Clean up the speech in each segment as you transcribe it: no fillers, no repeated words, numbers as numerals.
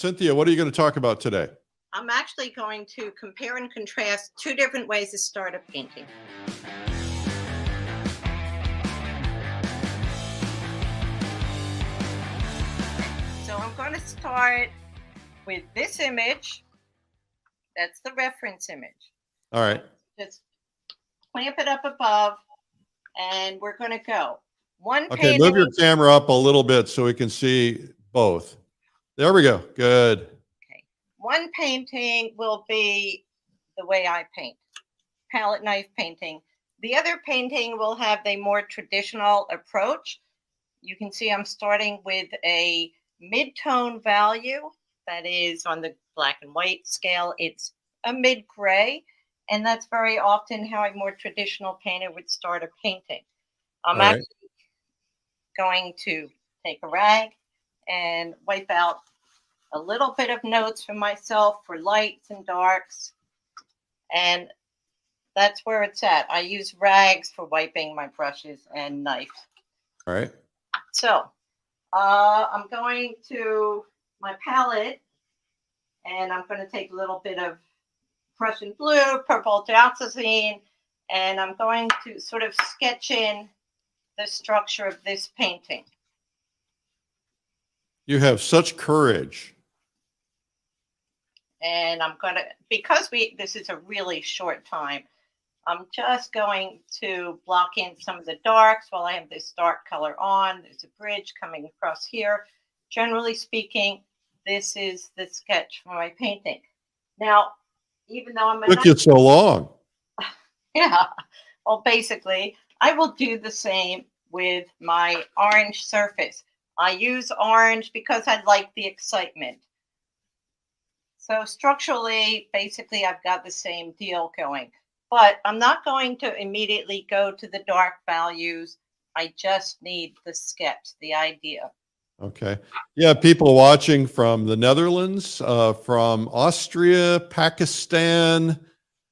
Cynthia, what are you going to talk about today? I'm actually going to compare and contrast two different ways to start a painting. So I'm going to start with this image. That's the reference image. All right. Just clamp it up above, and we're going to go. One Okay, painting. move your camera up a little bit so we can see both. There we go. Good. Okay. One painting will be the way I paint, palette knife painting. The other painting will have a more traditional approach. You can see I'm starting with a mid-tone value that is on the black and white scale. It's a mid-gray, and that's very often how a more traditional painter would start a painting. I'm All right. actually going to take a rag and wipe out a little bit of notes for myself for lights and darks, and that's where it's at. I use rags for wiping my brushes and knife. All right. So I'm going to my palette, and I'm going to take a little bit of Prussian blue, purple dioxazine, and I'm going to sort of sketch in the structure of this painting. You have such courage. And I'm going to, because this is a really short time, I'm just going to block in some of the darks while I have this dark color on. There's a bridge coming across here. Generally speaking, this is the sketch for my painting. Now, even though I'm a Took you so long. yeah, well, basically, I will do the same with my orange surface. I use orange because I like the excitement. So structurally, basically, I've got the same deal going. But I'm not going to immediately go to the dark values. I just need the sketch, the idea. Okay. Yeah, people watching from the Netherlands, from Austria, Pakistan.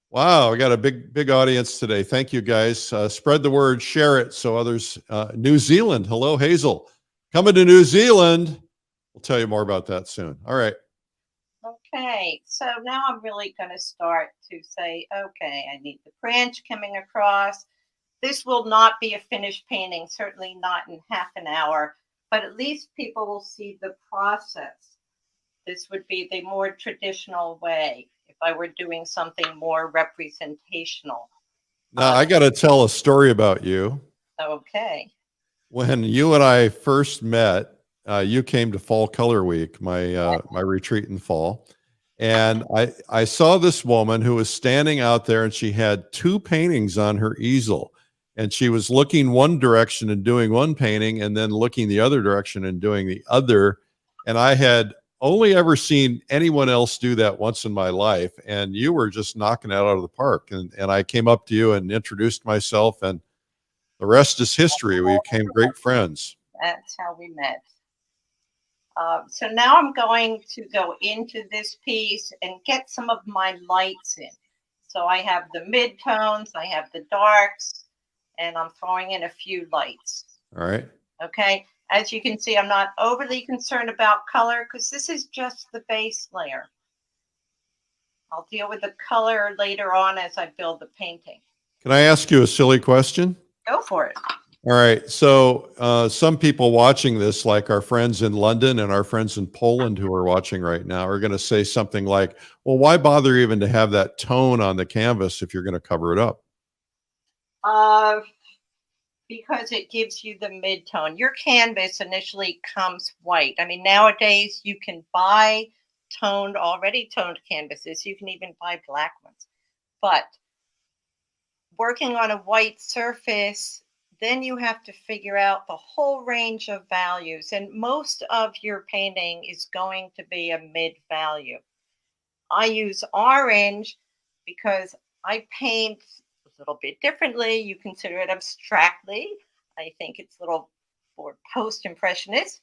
Wow, we got a big audience today. Thank you, guys. Spread the word, share it so others. New Zealand. Hello, Hazel. Coming to New Zealand. We'll tell you more about that soon. All right. Okay, so now I'm really going to start to say, okay, I need the branch coming across. This will not be a finished painting, certainly not in half an hour, but at least people will see the process. This would be the more traditional way if I were doing something more representational. Now, I got to tell a story about you. Okay. When you and I first met, you came to Fall Color Week, my retreat in fall, and I saw this woman who was standing out there, and she had two paintings on her easel, and she was looking one direction and doing one painting, and then looking the other direction and doing the other. And I had only ever seen anyone else do that once in my life, and you were just knocking it out of the park. And I came up to you and introduced myself, and the rest is history. We became great friends. That's how we met. So now I'm going to go into this piece and get some of my lights in. So I have the mid-tones, I have the darks, and I'm throwing in a few lights. All right. Okay. As you can see, I'm not overly concerned about color because this is just the base layer. I'll deal with the color later on as I build the painting. Can I ask you a silly question? Go for it. All right. So some people watching this, like our friends in London and our friends in Poland who are watching right now, are going to say something like, well, why bother even to have that tone on the canvas if you're going to cover it up? Because it gives you the mid-tone. Your canvas initially comes white. I mean, nowadays you can buy already toned canvases. You can even buy black ones. But working on a white surface, then you have to figure out the whole range of values. And most of your painting is going to be a mid value. I use orange because I paint a little bit differently. You consider it abstractly. I think it's a little more post-impressionist,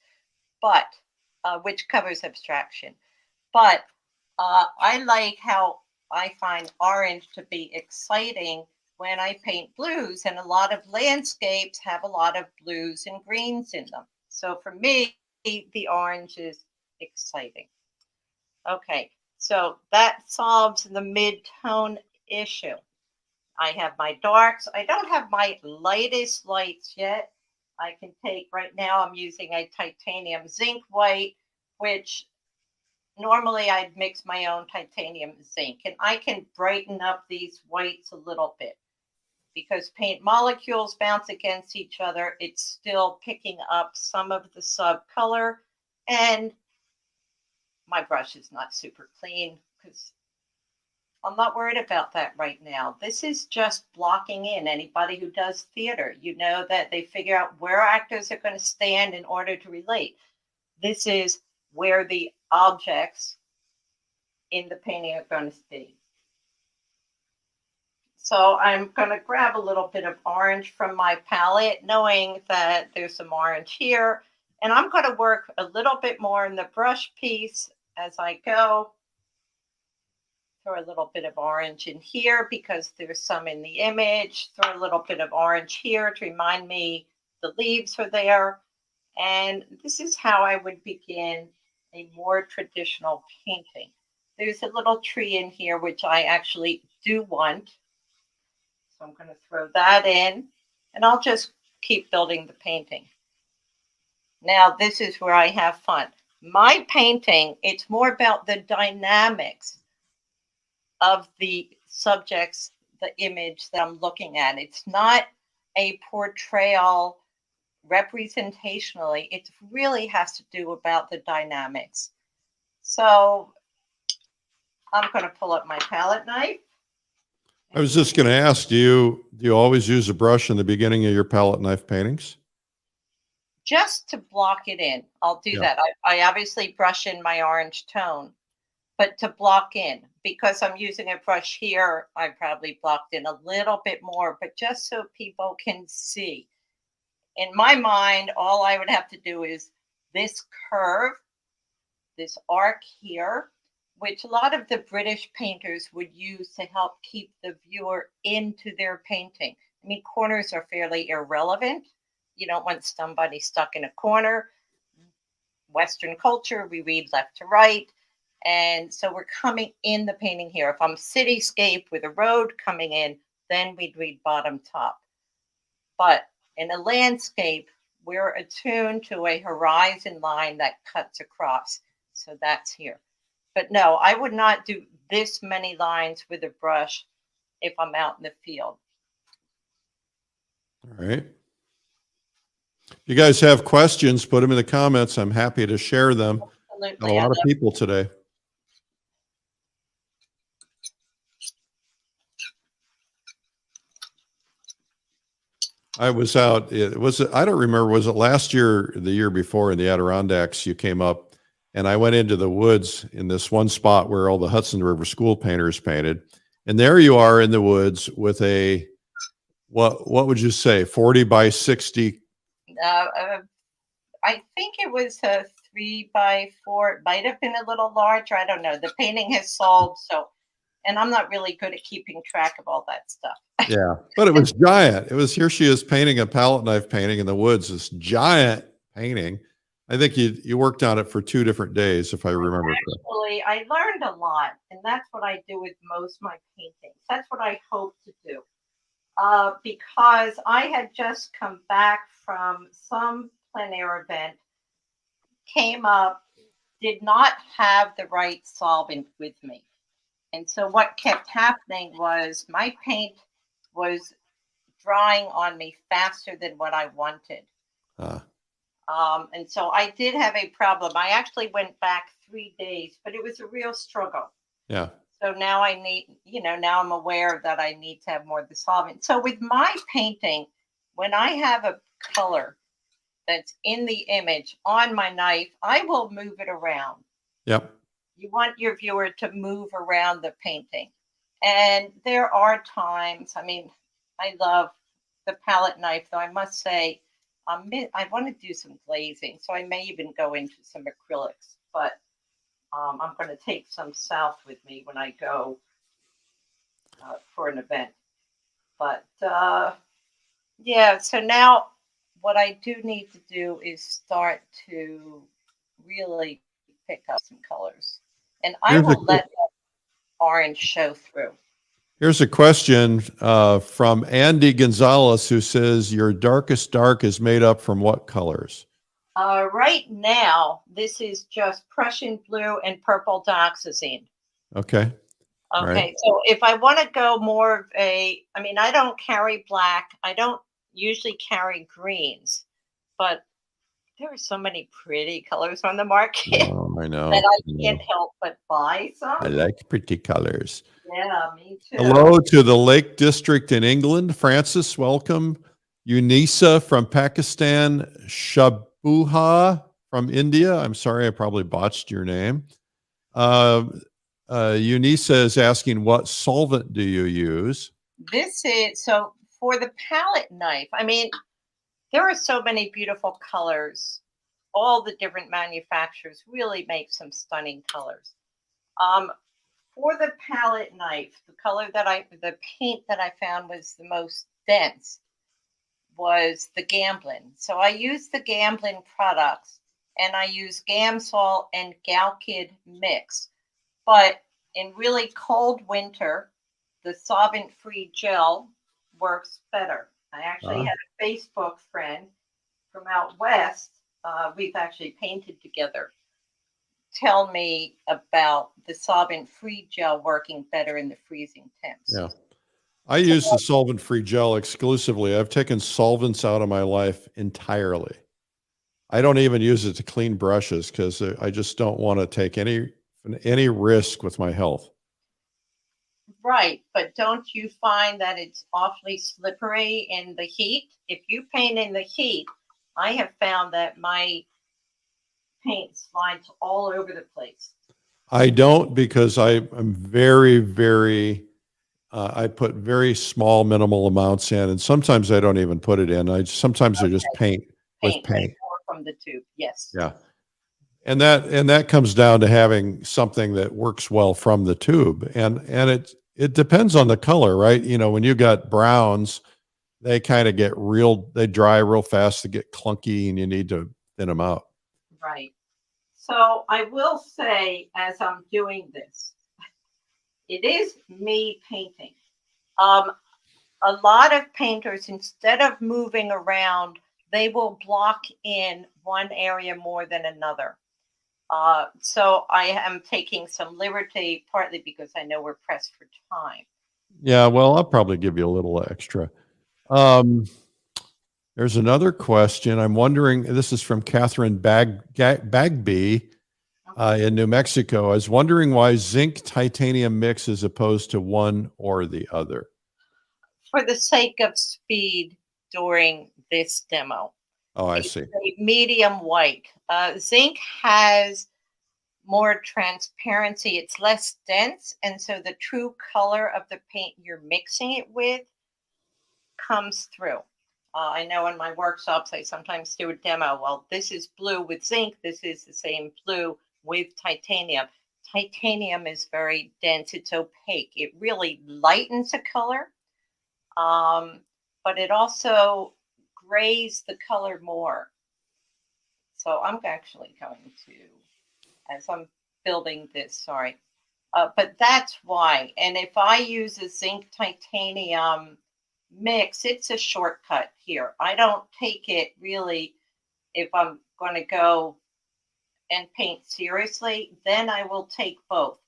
but which covers abstraction. But I like how I find orange to be exciting when I paint blues, and a lot of landscapes have a lot of blues and greens in them. So for me, the orange is exciting. Okay, so that solves the mid-tone issue. I have my darks. I don't have my lightest lights yet. I can take, right now I'm using a titanium zinc white, which normally I'd mix my own titanium zinc, and I can brighten up these whites a little bit because paint molecules bounce against each other. It's still picking up some of the sub color, and my brush is not super clean because I'm not worried about that right now. This is just blocking in. Anybody who does theater, you know that they figure out where actors are going to stand in order to relate. This is where the objects in the painting are going to be. So I'm going to grab a little bit of orange from my palette, knowing that there's some orange here. And I'm going to work a little bit more in the brush piece as I go. Throw a little bit of orange in here because there's some in the image. Throw a little bit of orange here to remind me the leaves are there. And this is how I would begin a more traditional painting. There's a little tree in here, which I actually do want. So I'm going to throw that in, and I'll just keep building the painting. Now, this is where I have fun. My painting, it's more about the dynamics of the subjects, the image that I'm looking at. It's not a portrayal representationally. It really has to do about the dynamics. So I'm going to pull up my palette knife. I was just going to ask, do you always use a brush in the beginning of your palette knife paintings? Just to block it in. I'll do Yeah. that. I obviously brush in my orange tone, but to block in, because I'm using a brush here, I probably blocked in a little bit more, but just so people can see. In my mind, all I would have to do is this curve, this arc here, which a lot of the British painters would use to help keep the viewer into their painting. I mean, corners are fairly irrelevant. You don't want somebody stuck in a corner. Western culture, we read left to right. And so we're coming in the painting here. If I'm cityscape with a road coming in, then we'd read bottom top. But in a landscape, we're attuned to a horizon line that cuts across. So that's here. But no, I would not do this many lines with a brush if I'm out in the field. All right. If you guys have questions, put them in the comments. I'm happy to share them. Got a Absolutely. lot of people today. I was out. I don't remember. Was it last year, or the year before in the Adirondacks? You came up, and I went into the woods in this one spot where all the Hudson River school painters painted, and there you are in the woods with a what would you say, 40 by 60? I think it was a 3 by 4. It might have been a little larger. I don't know. The painting has sold, so, and I'm not really good at keeping track of all that stuff. Yeah, but it was giant. It was, here she is painting a palette knife painting in the woods, this giant painting. I think you worked on it for 2 different days, if I remember correctly. Actually, I learned a lot, and that's what I do with most of my paintings. That's what I hope to do. Because I had just come back from some plein air event, came up, did not have the right solvent with me. And so what kept happening was my paint was drying on me faster than what I wanted. Uh, And so I did have a problem. I actually went back 3 days, but it was a real struggle. yeah. So now I need, now I'm aware that I need to have more of the solvent. So with my painting, when I have a color that's in the image on my knife, I will move it around. Yep. You want your viewer to move around the painting. And there are times, I mean, I love the palette knife, though I must say, I want to do some glazing. So I may even go into some acrylics, but I'm going to take some south with me when I go for an event. But yeah, so now what I do need to do is start to really pick up some colors. And I Here's a will let the orange show through. here's a question from Andy Gonzalez, who says your darkest dark is made up from what colors? Right now, this is just Prussian blue and purple dioxazine. Okay. All right. Okay, so if I want to go more of I mean, I don't carry black. I don't usually carry greens, but there are so many pretty colors on the market I know. that I I know. can't help but buy some. I like pretty colors. Yeah, me too. Hello to the Lake District in England. Francis, welcome. Unisa from Pakistan. Shabuha from India. I'm sorry, I probably botched your name. Unisa is asking, what solvent do you use? This is so for the palette knife. I mean, there are so many beautiful colors. All the different manufacturers really make some stunning colors. For the palette knife, the paint that I found was the most dense was the Gamblin. So I use the Gamblin products, and I use Gamsol and Galkid mix. But in really cold winter, the solvent-free gel works better. I actually had a Facebook friend from out west. We've actually painted together. Tell me about the solvent-free gel working better in the freezing temps. Yeah. I use the solvent-free gel exclusively. I've taken solvents out of my life entirely. I don't even use it to clean brushes because I just don't want to take any risk with my health. Right, but don't you find that it's awfully slippery in the heat? If you paint in the heat, I have found that my paint slides all over the place. I don't, because I'm very, I put very small, minimal amounts in, and sometimes I don't even put it in. Sometimes I just paint with Paint paint. more from the tube. Yes. Yeah. And that comes down to having something that works well from the tube. And it depends on the color, right? You know, when you got browns, they kind of they dry real fast, they get clunky, and you need to thin them out. Right. So I will say, as I'm doing this, it is me painting. A lot of painters, instead of moving around, they will block in one area more than another. So I am taking some liberty, partly because I know we're pressed for time. Yeah, well, I'll probably give you a little extra. There's another question. I'm wondering, this is from Catherine Bagby in New Mexico. I was wondering why zinc titanium mix as opposed to one or the other. For the sake of speed during this demo. Oh, I It's see. a medium white. Zinc has more transparency. It's less dense, and so the true color of the paint you're mixing it with comes through. I know in my workshops I sometimes do a demo. Well, this is blue with zinc. This is the same blue with titanium. Titanium is very dense. It's opaque. It really lightens a color, but it also grays the color more. So I'm actually going to, as I'm building this, sorry. But that's why. And if I use a zinc titanium mix, it's a shortcut here. I don't take it really if I'm going to go and paint seriously, then I will take both.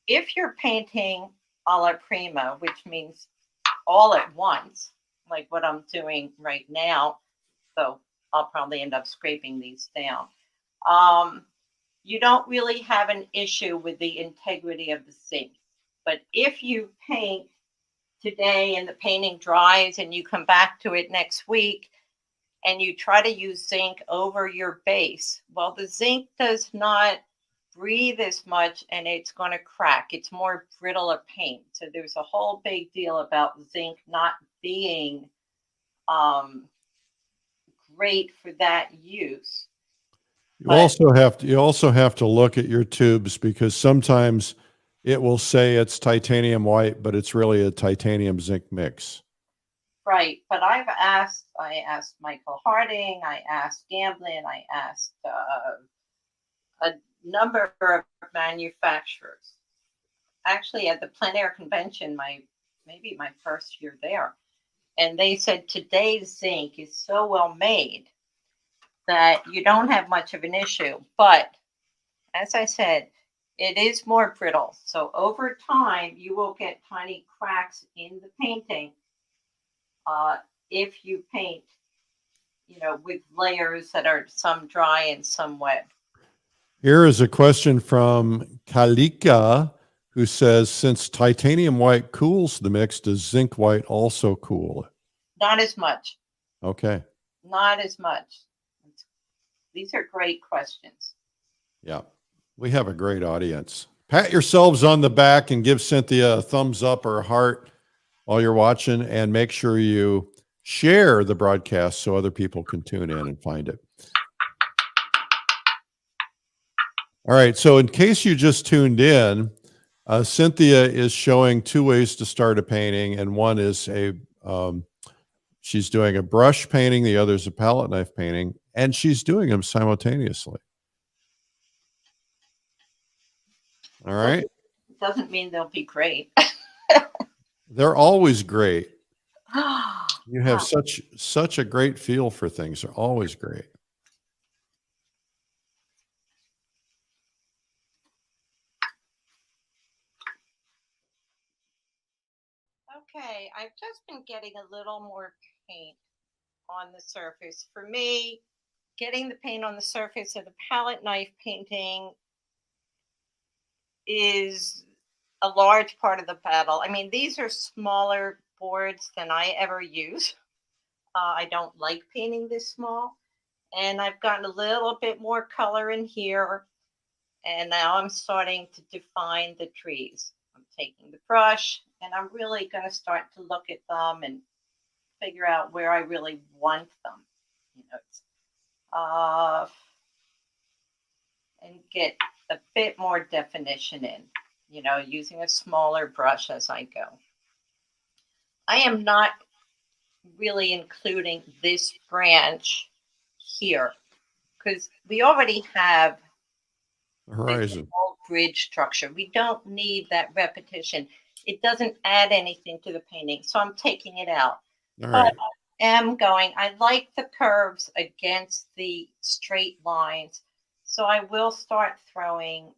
If you're painting alla prima, which means all at once, like what I'm doing right now, so I'll probably end up scraping these down. You don't really have an issue with the integrity of the zinc. But if you paint today and the painting dries and you come back to it next week and you try to use zinc over your base, well, the zinc does not breathe as much and it's going to crack. It's more brittle a paint. So there's a whole big deal about zinc not being great for that use. You also have to look at your tubes, because sometimes it will say it's titanium white, but it's really a titanium zinc mix. Right, but I asked Michael Harding, I asked Gamblin, I asked number of manufacturers. Actually, at the plein air convention, maybe my first year there, and they said today's zinc is so well made that you don't have much of an issue. But as I said, it is more brittle. So over time, you will get tiny cracks in the painting if you paint, with layers that are some dry and some wet. Here is a question from Kalika, who says, since titanium white cools the mix, does zinc white also cool it? Not as much. Okay. Not as much. These are great questions. Yeah. We have a great audience. Pat yourselves on the back and give Cynthia a thumbs up or a heart while you're watching, and make sure you share the broadcast so other people can tune in and find it. All right. So in case you just tuned in, Cynthia is showing two ways to start a painting, and one is she's doing a brush painting, the other is a palette knife painting, and she's doing them simultaneously. All right. Doesn't mean they'll be great. They're always great. Oh, You have such a great feel for things. They're always great. okay, I've just been getting a little more paint on the surface. For me, getting the paint on the surface of the palette knife painting is a large part of the battle. I mean, these are smaller boards than I ever use. I don't like painting this small. And I've gotten a little bit more color in here. And now I'm starting to define the trees. I'm taking the brush and I'm really going to start to look at them and figure out where I really want them. And get a bit more definition in, using a smaller brush as I go. I am not really including this branch here because we already have The horizon. whole bridge structure. We don't need that repetition. It doesn't add anything to the painting, so I'm taking it out. All right. I like the curves against the straight lines, so I will start throwing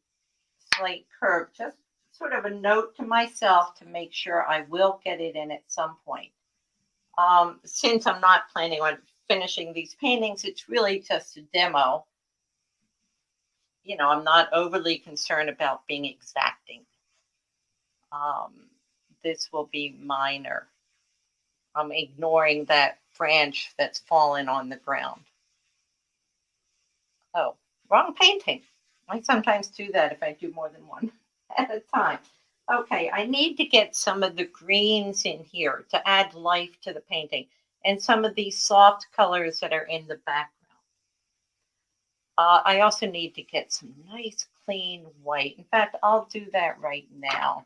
slight curve, just sort of a note to myself to make sure I will get it in at some point. Since I'm not planning on finishing these paintings, it's really just a demo. I'm not overly concerned about being exacting. This will be minor. I'm ignoring that branch that's fallen on the ground. Oh, wrong painting. I sometimes do that if I do more than one at a time. Okay, I need to get some of the greens in here to add life to the painting, and some of these soft colors that are in the background. I also need to get some nice clean white. In fact, I'll do that right now.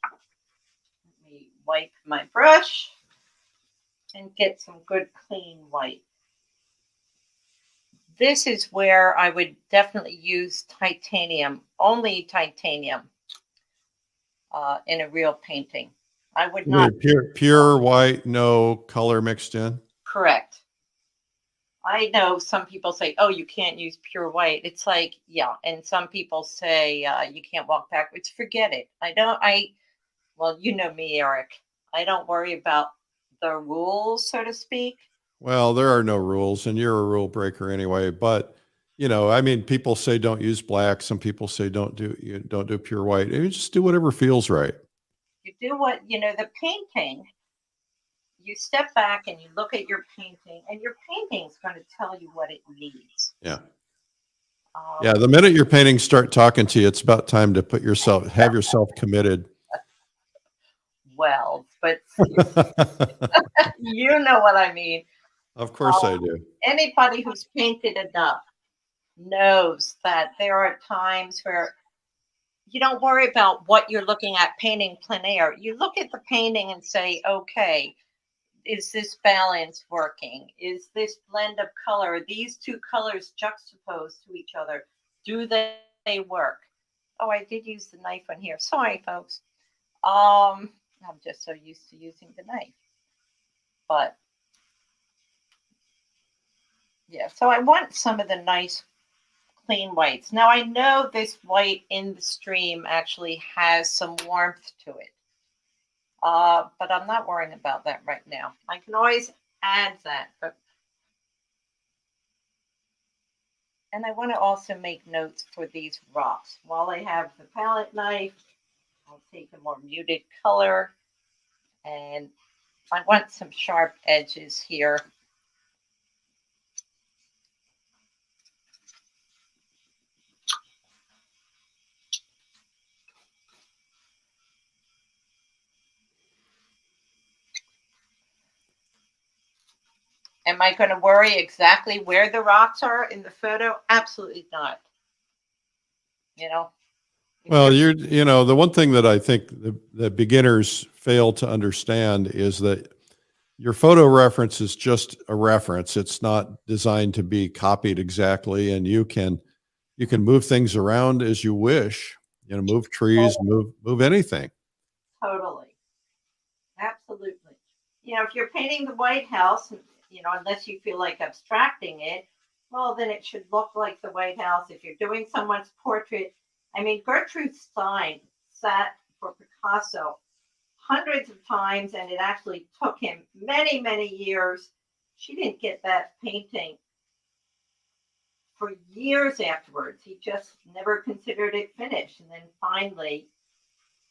Let me wipe my brush and get some good clean white. This is where I would definitely use titanium, only titanium, in a real painting. I would not. Pure white, no color mixed in. Correct. I know some people say, oh, you can't use pure white. It's like, yeah. And some people say you can't walk backwards. Forget it. Well, you know me, Eric. I don't worry about the rules, so to speak. Well, there are no rules, and you're a rule breaker anyway. But I mean, people say don't use black. Some people say don't do pure white. You just do whatever feels right. You do what the painting. You step back and you look at your painting, and your painting's going to tell you what it needs. Yeah. Yeah. The minute your paintings start talking to you, it's about time to have yourself committed. Well, but you know what I mean. Of course I do. Anybody who's painted enough knows that there are times where you don't worry about what you're looking at painting plein air. You look at the painting and say, okay, is this balance working? Is this blend of color, these two colors juxtaposed to each other? Do they they work. Oh, I did use the knife on here. Sorry, folks. I'm just so used to using the knife. But yeah, so I want some of the nice clean whites. Now I know this white in the stream actually has some warmth to it. But I'm not worrying about that right now. I can always add that. And I want to also make notes for these rocks. While I have the palette knife, I'll take a more muted color. And I want some sharp edges here. Am I going to worry exactly where the rocks are in the photo? Absolutely not. You know? Well, the one thing that I think that beginners fail to understand is that your photo reference is just a reference. It's not designed to be copied exactly, and you can move things around as you wish. Move trees, move anything. Totally. Absolutely. If you're painting the White House, unless you feel like abstracting it, well, then it should look like the White House. If you're doing someone's portrait, I mean, Gertrude Stein sat for Picasso hundreds of times, and it actually took him many, many years. She didn't get that painting for years afterwards. He just never considered it finished. And then finally,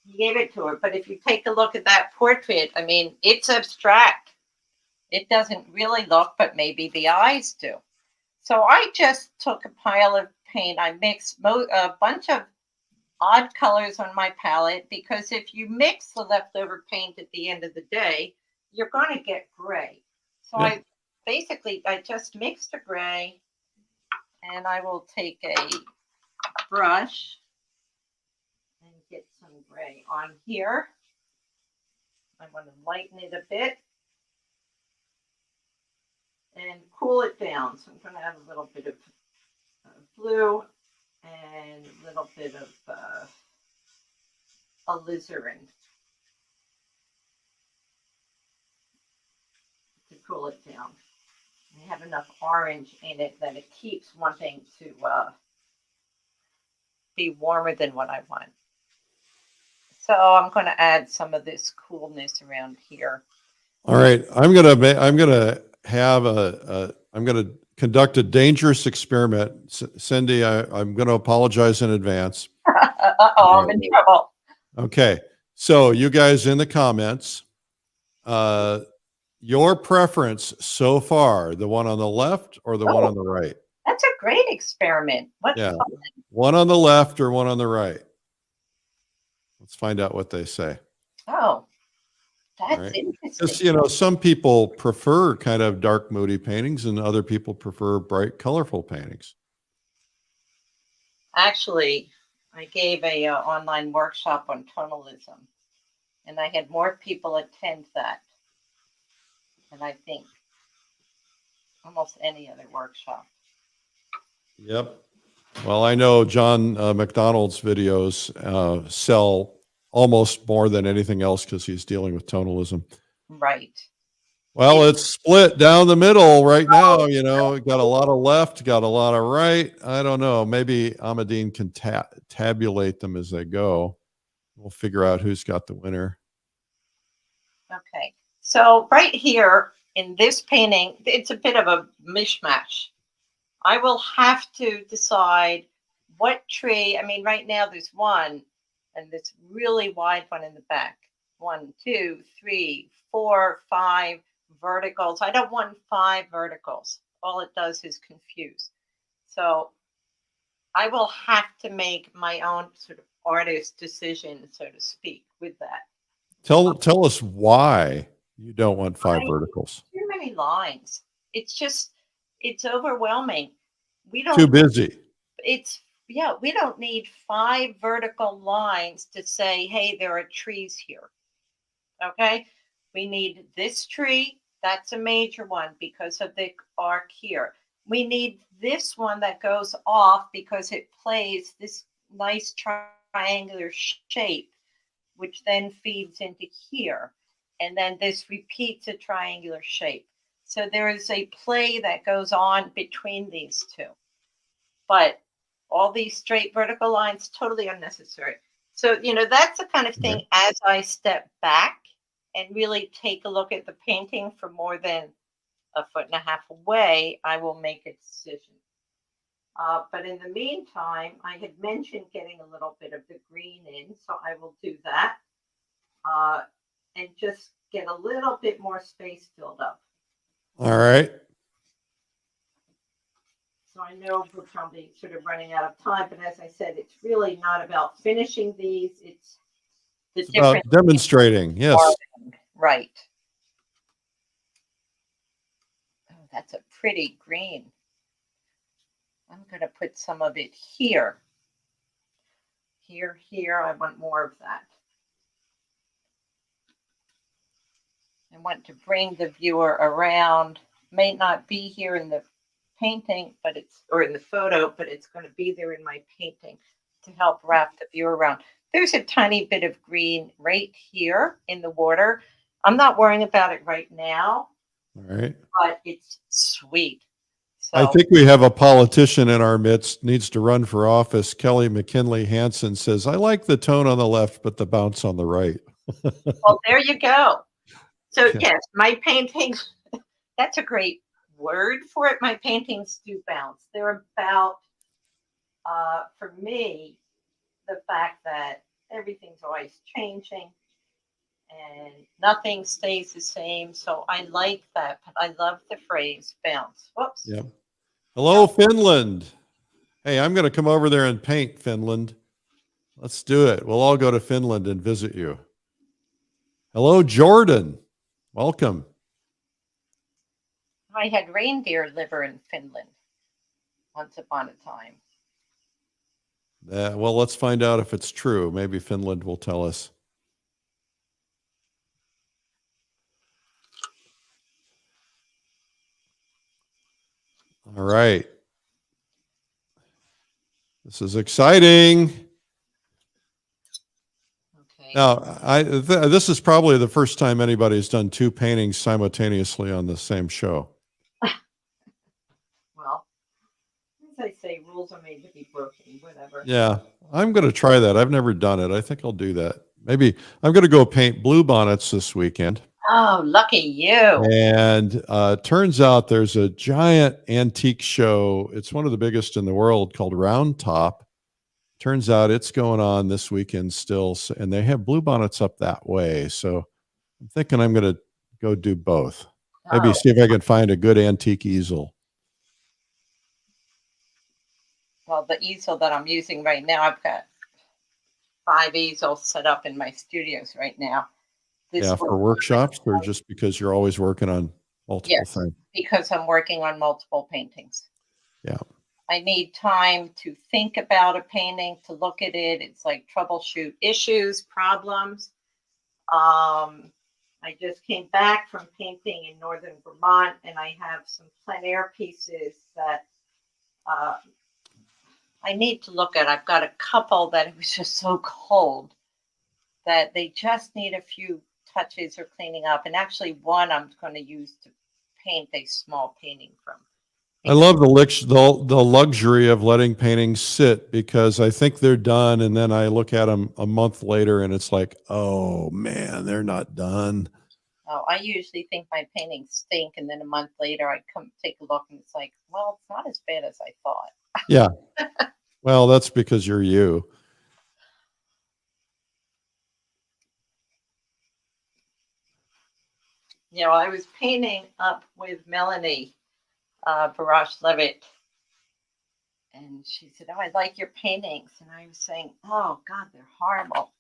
he gave it to her. But if you take a look at that portrait, I mean, it's abstract. It doesn't really look, but maybe the eyes do. So I just took a pile of paint. I mixed a bunch of odd colors on my palette, because if you mix the leftover paint at the end of the day, you're going to get gray. So Yep. I just mixed a gray, and I will take a brush and get some gray on here. I want to lighten it a bit and cool it down. So I'm going to add a little bit of blue and a little bit of alizarin to cool it down. I have enough orange in it that it keeps wanting to be warmer than what I want. So I'm going to add some of this coolness around here. All right, I'm gonna conduct a dangerous experiment. Cindy, I'm going to apologize in advance. I'm in trouble. Okay, so you guys in the comments, your preference so far, the one on the left or the one on the right? That's a great experiment. What's fun? One on the left or one on the right? Let's find out what they say. Oh, that's interesting. Because, some people prefer kind of dark, moody paintings, and other people prefer bright, colorful paintings. Actually, I gave a online workshop on tonalism, and I had more people attend that than I think almost any other workshop. Yep. Well, I know John McDonald's videos sell almost more than anything else because he's dealing with tonalism. Right. Well, it's split down the middle right now. Got a lot of left, got a lot of right. I don't know. Maybe Amadine can tabulate them as they go. We'll figure out who's got the winner. Okay. So right here in this painting, it's a bit of a mishmash. I will have to decide what tree. I mean, right now there's one, and this really wide one in the back. 1, 2, 3, 4, 5 verticals. I don't want 5 verticals. All it does is confuse. So I will have to make my own sort of artist decision, so to speak, with that. Tell us why you don't want 5 verticals. Too many lines. It's overwhelming. Too busy. We don't need 5 vertical lines to say, hey, there are trees here. Okay. We need this tree. That's a major one because of the arc here. we need this one that goes off because it plays this nice triangular shape, which then feeds into here. And then this repeats a triangular shape. So there is a play that goes on between these two. But all these straight vertical lines, totally unnecessary. So, that's the kind of thing as I step back and really take a look at the painting from more than a foot and a half away, I will make a decision. But in the meantime, I had mentioned getting a little bit of the green in, so I will do that and just get a little bit more space filled up. All right. So I know we're probably sort of running out of time, but as I said, it's really not about finishing these. It's the About different demonstrating. Yes. Right. Oh, that's a pretty green. I'm going to put some of it here. Here. I want more of that. I want to bring the viewer around. May not be here in the painting, or in the photo, but it's going to be there in my painting to help wrap the viewer around. There's a tiny bit of green right here in the water. I'm not worrying about it right now. All right. But it's sweet. So, I think we have a politician in our midst, needs to run for office. Kelly McKinley Hansen says, I like the tone on the left, but the bounce on the right. well, there you go. So, Yeah. yes, my paintings, that's a great word for it. My paintings do bounce. They're about, for me, the fact that everything's always changing and nothing stays the same. So I like that, but I love the phrase bounce. Whoops. Yeah. Hello, Finland. Hey, I'm going to come over there and paint Finland. Let's do it. We'll all go to Finland and visit you. Hello, Jordan. Welcome. I had reindeer liver in Finland once upon a time. Well, let's find out if it's true. Maybe Finland will tell us. All right. This is exciting. Okay. Now, this is probably the first time anybody's done two paintings simultaneously on the same show. Well, as I say, rules are made to be broken, whatever. Yeah, I'm going to try that. I've never done it. I think I'll do that. Maybe I'm going to go paint bluebonnets this weekend. Oh, lucky you. And turns out there's a giant antique show. It's one of the biggest in the world called Round Top. Turns out it's going on this weekend still. And they have bluebonnets up that way. So I'm thinking I'm going to go do both. Maybe see if I can find a good antique easel. Well, the easel that I'm using right now, I've got 5 easels set up in my studios right now. For workshops, or just because you're always working on multiple things? Because I'm working on multiple paintings. Yeah. I need time to think about a painting, to look at it. It's like troubleshoot issues, problems. I just came back from painting in northern Vermont, and I have some plein air pieces that I need to look at. I've got a couple that it was just so cold that they just need a few touches or cleaning up. And actually one I'm going to use to paint a small painting from. I love the luxury of letting paintings sit, because I think they're done, and then I look at them a month later and it's like, oh man, they're not done. Oh, I usually think my paintings stink, and then a month later I come take a look and it's like, well, it's not as bad as I thought. Yeah. Well, that's because you're you. I was painting up with Melanie Barash-Levitt, and she said, oh, I like your paintings. And I was saying, oh, God, they're horrible.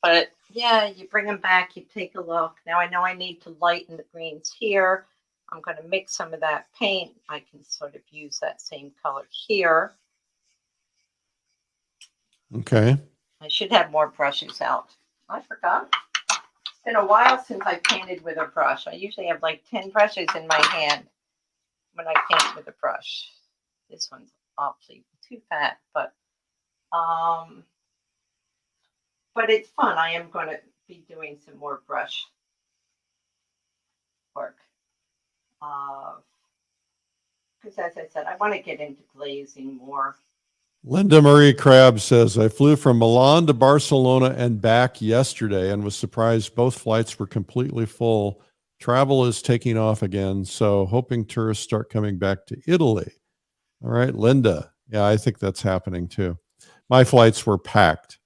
But, yeah, you bring them back, you take a look. Now I know I need to lighten the greens here. I'm going to mix some of that paint. I can sort of use that same color here. Okay. I should have more brushes out. I forgot. It's been a while since I painted with a brush. I usually have like 10 brushes in my hand. when I paint with a brush. This one's awfully too fat, but it's fun. I am going to be doing some more brush work. Because as I said, I want to get into glazing more. Linda Marie Crabb says, I flew from Milan to Barcelona and back yesterday and was surprised both flights were completely full. Travel is taking off again, so hoping tourists start coming back to Italy. All right, Linda. Yeah, I think that's happening too. My flights were packed.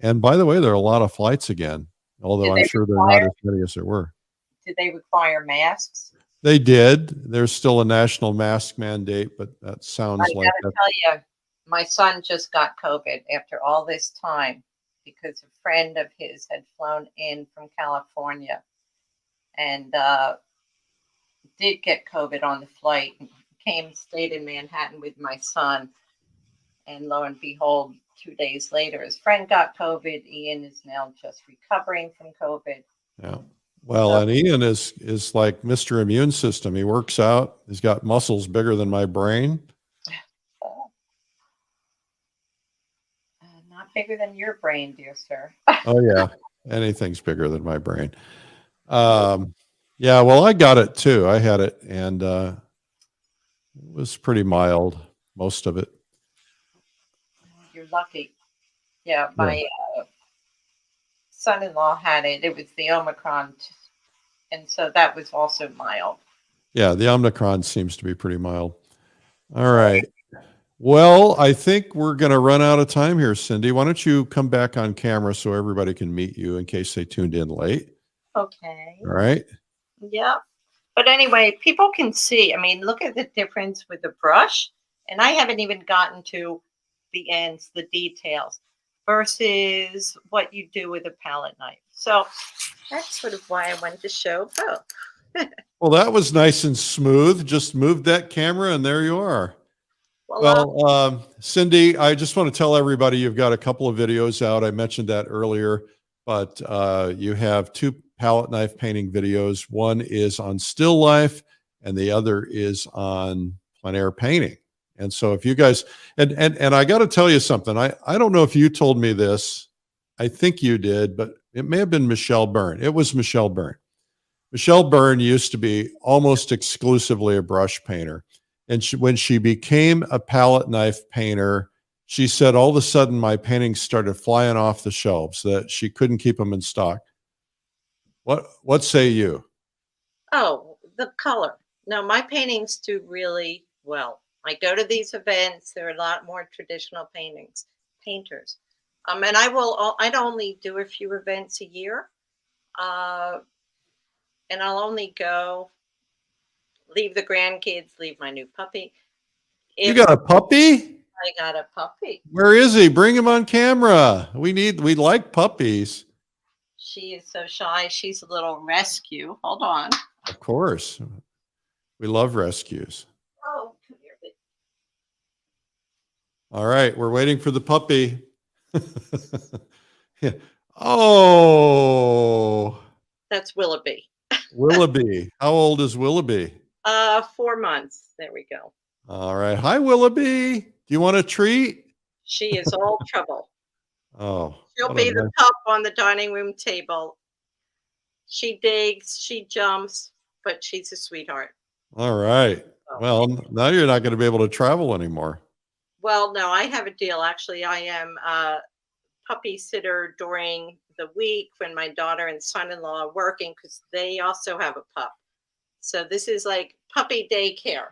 And by the way, there are a lot of flights again, although I'm sure they're not as many as there were. Did they require masks? They did. There's still a national mask mandate, but that sounds like I gotta tell you, my son just got COVID after all this time because a friend of his had flown in from California and did get COVID on the flight. Stayed in Manhattan with my son, and lo and behold, 2 days later, his friend got COVID. Ian is now just recovering from COVID. Yeah. Well, and Ian is like Mr. Immune System. He works out. He's got muscles bigger than my brain. Not bigger than your brain, dear sir. Oh, yeah. Anything's bigger than my brain. Yeah, well, I got it too. I had it, and it was pretty mild, most of it. You're lucky. Yeah, my son-in-law had it. It was the Omicron, and so that was also mild. Yeah, the Omicron seems to be pretty mild. All right. Well, I think we're going to run out of time here, Cindy. Why don't you come back on camera so everybody can meet you in case they tuned in late? Okay. All right. Yeah. But anyway, people can see. I mean, look at the difference with the brush. And I haven't even gotten to the ends, the details, versus what you do with a palette knife. So that's sort of why I wanted to show both. Well, that was nice and smooth. Just moved that camera and there you are. Well, Cindy, I just want to tell everybody you've got a couple of videos out. I mentioned that earlier, but you have 2 palette knife painting videos. One is on still life and the other is on plein air painting. And so if you guys, and I got to tell you something, I don't know if you told me this, I think you did, but it may have been Michelle Byrne. It was Michelle Byrne. Michelle Byrne used to be almost exclusively a brush painter. And when she became a palette knife painter, she said, all of a sudden my paintings started flying off the shelves, that she couldn't keep them in stock. What say you? Oh, the color. No, my paintings do really well. I go to these events. There are a lot more traditional painters. And I'd only do a few events a year. And I'll only go, leave the grandkids, leave my new puppy. You got a puppy? I got a puppy. Where is he? Bring him on camera. We like puppies. She is so shy. She's a little rescue. Hold on. Of course. We love rescues. Oh, come here, baby. All right. We're waiting for the puppy. Yeah. Oh. That's Willoughby. Willoughby. How old is Willoughby? 4 months. There we go. All right. Hi, Willoughby. Do you want a treat? She is all trouble. Oh. She'll be the pup on the dining room table. She digs, she jumps, but she's a sweetheart. All right. Well, now you're not going to be able to travel anymore. Well, no, I have a deal. Actually, I am a puppy sitter during the week when my daughter and son-in-law are working because they also have a pup. So this is like puppy daycare.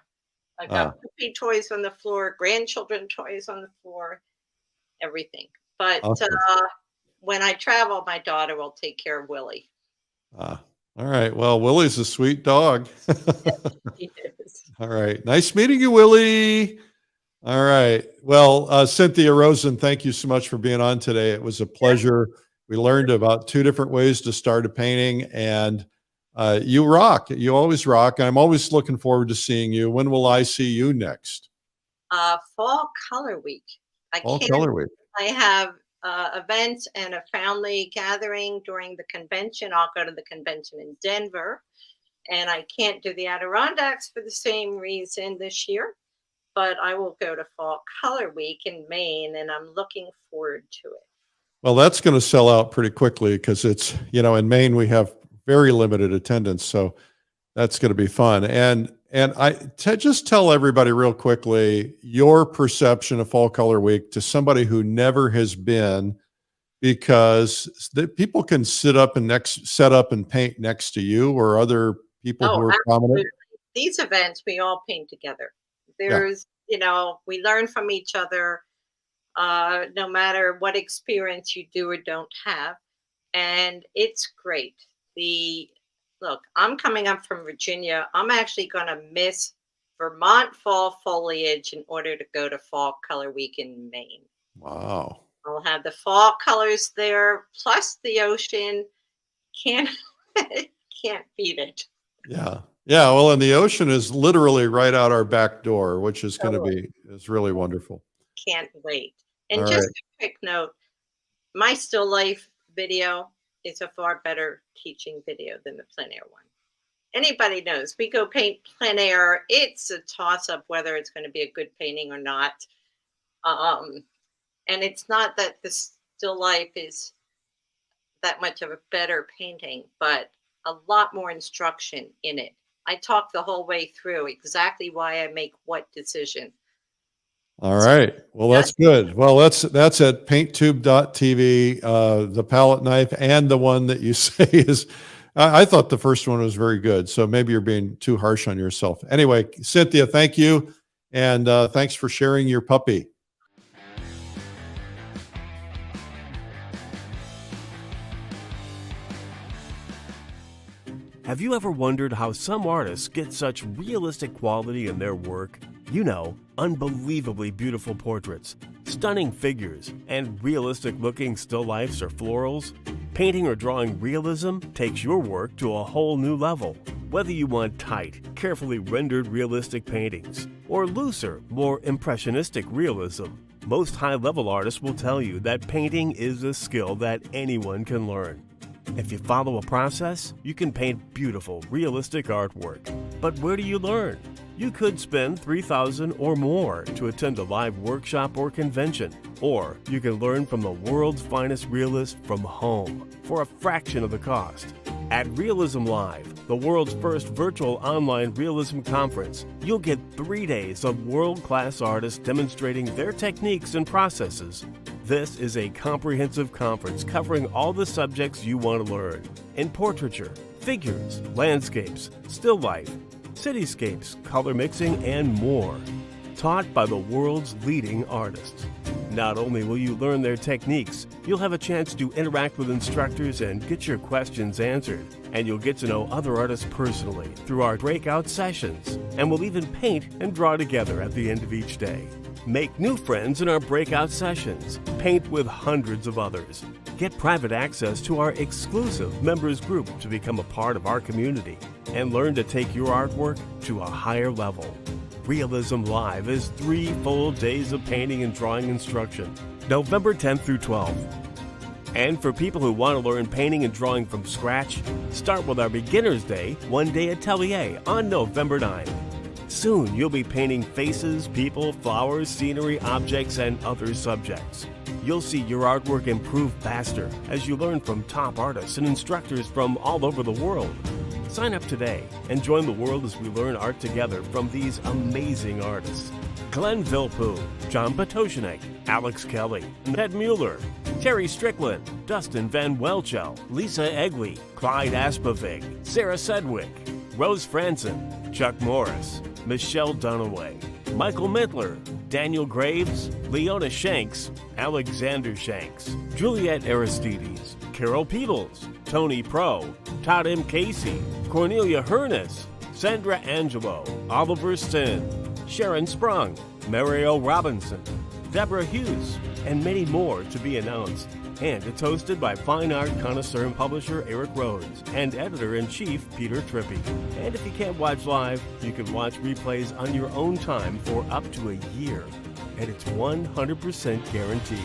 I've got puppy toys on the floor, grandchildren toys on the floor, everything. But when I travel, my daughter will take care of Willie. All right. Well, Willie's a sweet dog. He is. All right. Nice meeting you, Willie. All right. Well, Cynthia Rosen, thank you so much for being on today. It was a pleasure. We learned about 2 different ways to start a painting, and you rock. You always rock. I'm always looking forward to seeing you. When will I see you next? Fall Color Week. Color Week. I have events and a family gathering during the convention. I'll go to the convention in Denver. And I can't do the Adirondacks for the same reason this year, but I will go to Fall Color Week in Maine, and I'm looking forward to it. Well, that's going to sell out pretty quickly because it's, in Maine we have very limited attendance, so that's going to be fun. And just tell everybody real quickly your perception of Fall Color Week to somebody who never has been, because people can set up and paint next to you or other people who are prominent. These events, we all paint together. Yeah. There's, we learn from each other, no matter what experience you do or don't have. And it's great. Look, I'm coming up from Virginia. I'm actually going to miss Vermont fall foliage in order to go to Fall Color Week in Maine. Wow. I'll have the fall colors there, plus the ocean. Can't beat it. Yeah. Yeah. Well, and the ocean is literally right out our back door, which is going to is really wonderful. Can't wait. And All just right. a quick note, my still life video is a far better teaching video than the plein air one. Anybody knows we go paint plein air. It's a toss up whether it's going to be a good painting or not. And it's not that the still life is that much of a better painting, but a lot more instruction in it. I talk the whole way through exactly why I make what decision. All right. Well, that's good. Well, that's at painttube.tv, the palette knife, and the one that you say is, I thought the first one was very good. So maybe you're being too harsh on yourself. Anyway, Cynthia, thank you. And thanks for sharing your puppy. Have you ever wondered how some artists get such realistic quality in their work? Unbelievably beautiful portraits, stunning figures, and realistic-looking still lifes or florals? Painting or drawing realism takes your work to a whole new level. Whether you want tight, carefully rendered realistic paintings, or looser, more impressionistic realism, most high-level artists will tell you that painting is a skill that anyone can learn. If you follow a process, you can paint beautiful, realistic artwork. But where do you learn? You could spend $3,000 or more to attend a live workshop or convention, or you can learn from the world's finest realists from home for a fraction of the cost. At Realism Live, the world's first virtual online realism conference, you'll get 3 days of world-class artists demonstrating their techniques and processes. This is a comprehensive conference covering all the subjects you want to learn in portraiture, figures, landscapes, still life, cityscapes, color mixing, and more. Taught by the world's leading artists. Not only will you learn their techniques, you'll have a chance to interact with instructors and get your questions answered. And you'll get to know other artists personally through our breakout sessions. And we'll even paint and draw together at the end of each day. Make new friends in our breakout sessions. Paint with hundreds of others. Get private access to our exclusive members group to become a part of our community. And learn to take your artwork to a higher level. Realism Live is 3 full days of painting and drawing instruction, November 10th through 12th. And for people who want to learn painting and drawing from scratch, start with our Beginner's Day, 1-day atelier on November 9th. Soon you'll be painting faces, people, flowers, scenery, objects, and other subjects. You'll see your artwork improve faster as you learn from top artists and instructors from all over the world. Sign up today and join the world as we learn art together from these amazing artists. Glenn Villepeu, John Potoshanek, Alex Kelly, Ted Mueller, Terry Strickland, Dustin Van Welchel, Lisa Egley, Clyde Aspavig, Sarah Sedgwick, Rose Franson, Chuck Morris, Michelle Dunaway, Michael Mittler, Daniel Graves, Leona Shanks, Alexander Shanks, Juliet Aristides, Carol Peebles, Tony Pro, Todd M. Casey, Cornelia Hernes, Sandra Angelo, Oliver Sin, Sharon Sprung, Mario Robinson, Deborah Hughes, and many more to be announced. And it's hosted by fine art connoisseur and publisher Eric Rhodes and editor-in-chief Peter Trippi. And if you can't watch live, you can watch replays on your own time for up to a year. And it's 100% guaranteed.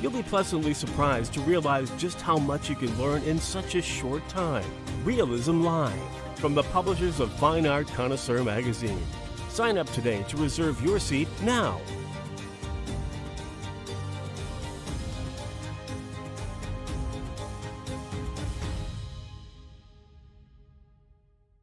You'll be pleasantly surprised to realize just how much you can learn in such a short time. Realism Live, from the publishers of Fine Art Connoisseur magazine. Sign up today to reserve your seat now